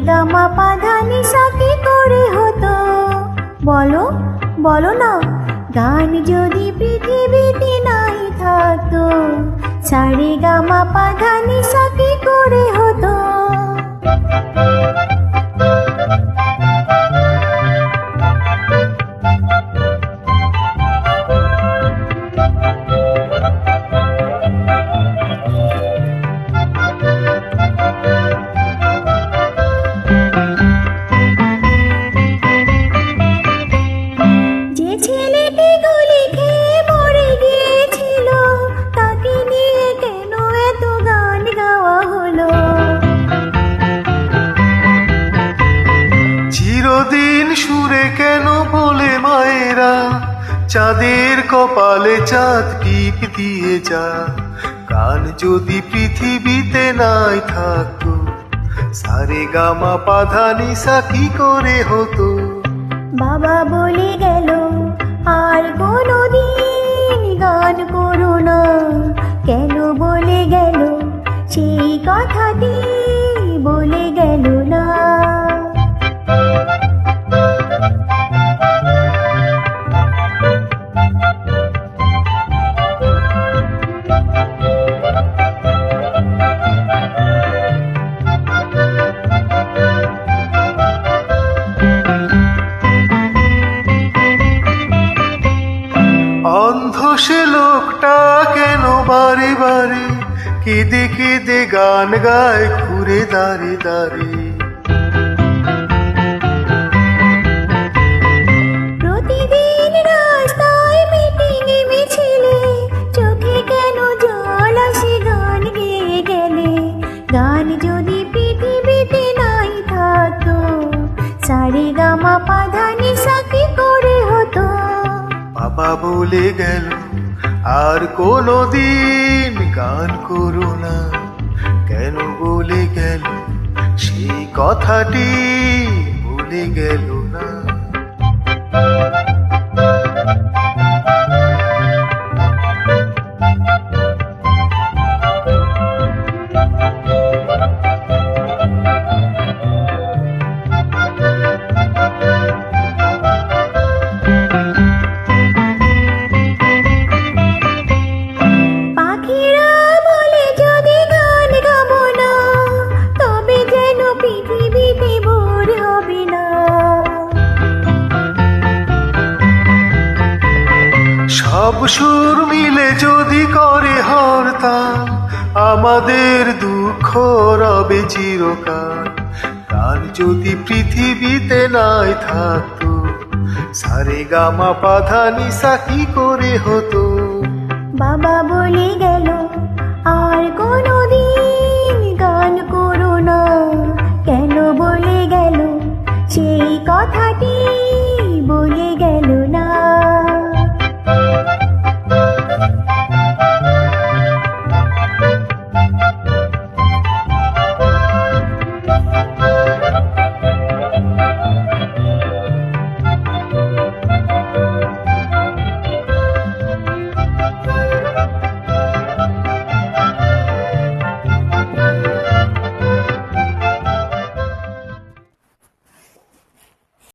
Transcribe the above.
গা মা পা ধা নি সা কি করে হতো? বলো বলো না। গান যদি পৃথিবীতে নাই থাকতো, সা রে গা মা পা ধা নি সা কি করে হতো? যে ছেলেটি গুলি খেয়ে মরে গিয়েছিল, তাকে নিয়ে কেন এত গান গাওয়া হলো? চিরদিন সুরে কেন বলে মায়েরা, চাঁদের কপালে চাঁদ টিপ দিয়ে যা। গান যদি পৃথিবীতে নাই থাকতো, সা রে গা মা পা ধা নি সা কি করে হতো? বাবা বলে গেল আর কোনোদিন গান করো না। কেন বলে গেল সেই কথাটি বলে গেল না? অন্ধ সে লোকটা কেন বারে বারে কেঁদে কেঁদে গান গায় ঘুরে দাঁড়ে দাঁড়ে? প্রতিদিন রাস্তায় মিটিংয়ে মিছিলে চোখে কেন জল আসে গান গেয়ে গেলে? গান যদি পৃথিবীতে নাই থাকতো, সা রে গা মা পা ধা নি সা কি করে হতো? বাবা বলে গেল আর কোনোদিন গান করো না। কেন বলে গেল সেই কথাটি বলে গেল না? পাখিরা বলে যদি গান গাবো না, তবে যেন পৃথিবীতে ভোর হবে না। সব সুর মিলে যদি করে হরতাল, আমাদের দুঃখ রবে চিরকাল। গান যদি পৃথিবীতে নাই থাকতো, সা রে গা মা পা ধা নি সা কি করে হতো? বাবা বলে গেল আর কোনোদিন গান করো না। কেন বলে গেল সেই কথাটি